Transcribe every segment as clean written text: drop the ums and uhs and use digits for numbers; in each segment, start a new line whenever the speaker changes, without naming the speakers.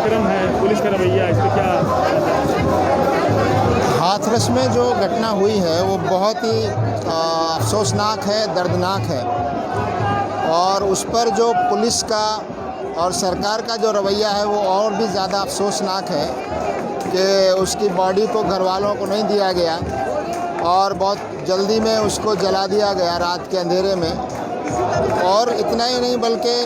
घटनाक्रम है, पुलिस का रवैया, इस पर क्या?
हाथरस में जो घटना हुई है वो बहुत ही अफसोसनाक है, दर्दनाक है। और उस पर जो पुलिस का और सरकार का जो रवैया है वो और भी ज़्यादा अफसोसनाक है कि उसकी बॉडी को घर वालों को नहीं दिया गया और बहुत जल्दी में उसको जला दिया गया रात के अंधेरे में। और इतना ही नहीं बल्कि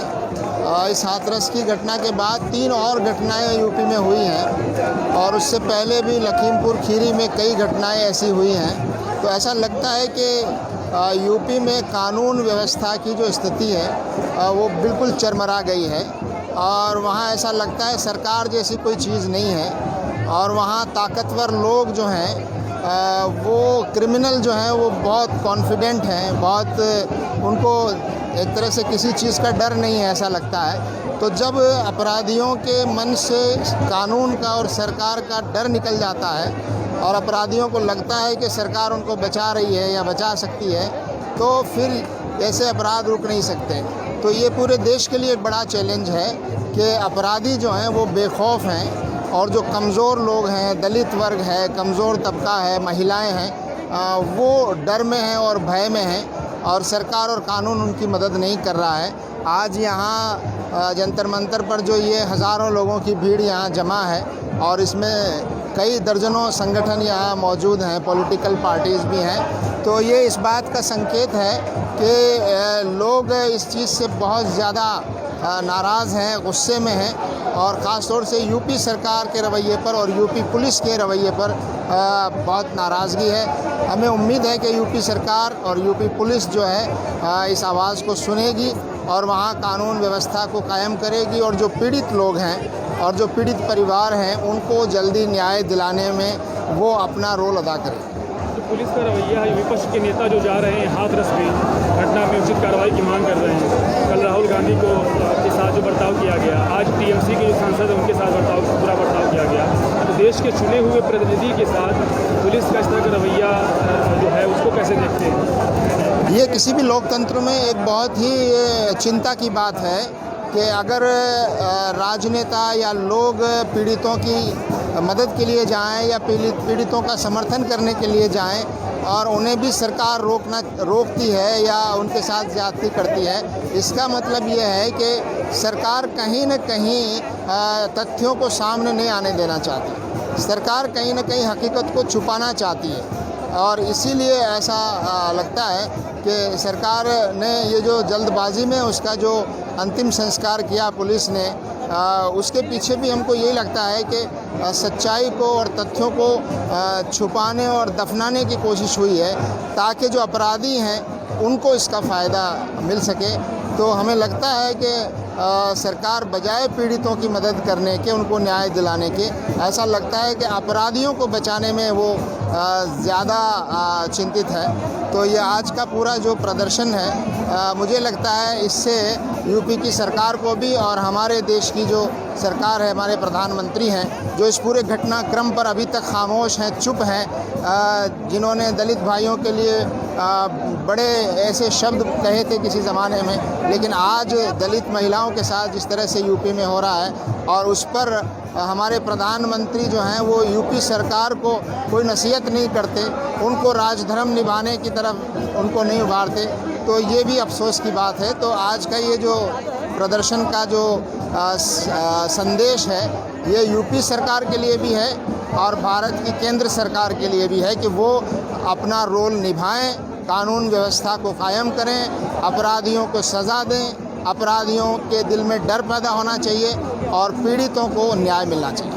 इस हाथरस की घटना के बाद 3 और घटनाएं यूपी में हुई हैं और उससे पहले भी लखीमपुर खीरी में कई घटनाएं ऐसी हुई हैं। तो ऐसा लगता है कि यूपी में कानून व्यवस्था की जो स्थिति है वो बिल्कुल चरमरा गई है और वहाँ ऐसा लगता है सरकार जैसी कोई चीज़ नहीं है। और वहाँ ताकतवर लोग जो हैं वो क्रिमिनल जो हैं वो बहुत कॉन्फिडेंट हैं, बहुत उनको एक तरह से किसी चीज़ का डर नहीं है ऐसा लगता है। तो जब अपराधियों के मन से कानून का और सरकार का डर निकल जाता है और अपराधियों को लगता है कि सरकार उनको बचा रही है या बचा सकती है, तो फिर ऐसे अपराध रुक नहीं सकते। तो ये पूरे देश के लिए एक बड़ा चैलेंज है कि अपराधी जो हैं वो बेखौफ हैं और जो कमज़ोर लोग हैं, दलित वर्ग है, कमज़ोर तबका है, महिलाएं हैं, वो डर में हैं और भय में हैं और सरकार और कानून उनकी मदद नहीं कर रहा है। आज यहाँ जंतर मंतर पर जो ये हज़ारों लोगों की भीड़ यहाँ जमा है और इसमें कई दर्जनों संगठन यहाँ मौजूद हैं, पॉलिटिकल पार्टीज़ भी हैं। तो ये इस बात का संकेत है कि लोग इस चीज़ से बहुत ज़्यादा नाराज़ हैं, गुस्से में हैं और ख़ास तौर से यूपी सरकार के रवैये पर और यूपी पुलिस के रवैये पर बहुत नाराज़गी है। हमें उम्मीद है कि यूपी सरकार और यूपी पुलिस जो है इस आवाज़ को सुनेगी और वहाँ कानून व्यवस्था को कायम करेगी और जो पीड़ित लोग हैं और जो पीड़ित परिवार हैं उनको जल्दी न्याय दिलाने में वो अपना रोल अदा करें।
तो पुलिस का रवैया है, विपक्ष के नेता जो जा रहे हैं हाथरस में घटना में उचित कार्रवाई की मांग कर रहे हैं। कल राहुल गांधी को के साथ जो बर्ताव किया गया, आज टीएमसी के जो सांसद हैं उनके साथ बुरा बर्ताव किया गया। तो देश के चुने हुए प्रतिनिधि के साथ पुलिस का इस तरह का रवैया जो है उसको कैसे देखते हैं?
ये किसी भी लोकतंत्र में एक बहुत ही चिंता की बात है कि अगर राजनेता या लोग पीड़ितों की मदद के लिए जाएं या पीड़ितों का समर्थन करने के लिए जाएं और उन्हें भी सरकार रोकती है या उनके साथ ज़्यादती करती है, इसका मतलब ये है कि सरकार कहीं न कहीं तथ्यों को सामने नहीं आने देना चाहती। सरकार कहीं न कहीं हकीकत को छुपाना चाहती है और इसीलिए ऐसा लगता है कि सरकार ने ये जो जल्दबाजी में उसका जो अंतिम संस्कार किया पुलिस ने, उसके पीछे भी हमको यही लगता है कि सच्चाई को और तथ्यों को छुपाने और दफनाने की कोशिश हुई है ताकि जो अपराधी हैं उनको इसका फ़ायदा मिल सके। तो हमें लगता है कि सरकार बजाय पीड़ितों की मदद करने के, उनको न्याय दिलाने के, ऐसा लगता है कि अपराधियों को बचाने में वो ज़्यादा चिंतित है। तो ये आज का पूरा जो प्रदर्शन है मुझे लगता है इससे यूपी की सरकार को भी और हमारे देश की जो सरकार है, हमारे प्रधानमंत्री हैं जो इस पूरे घटनाक्रम पर अभी तक खामोश हैं, चुप हैं, जिन्होंने दलित भाइयों के लिए बड़े ऐसे शब्द कहे थे किसी ज़माने में, लेकिन आज दलित महिलाओं के साथ जिस तरह से यूपी में हो रहा है और उस पर हमारे प्रधानमंत्री जो हैं वो यूपी सरकार को कोई नसीहत नहीं करते, उनको राजधर्म निभाने की तरफ उनको नहीं उभारते, तो ये भी अफसोस की बात है। तो आज का ये जो प्रदर्शन का जो संदेश है ये यूपी सरकार के लिए भी है और भारत की केंद्र सरकार के लिए भी है कि वो अपना रोल निभाएं, कानून व्यवस्था को कायम करें, अपराधियों को सज़ा दें, अपराधियों के दिल में डर पैदा होना चाहिए और पीड़ितों को न्याय मिलना चाहिए।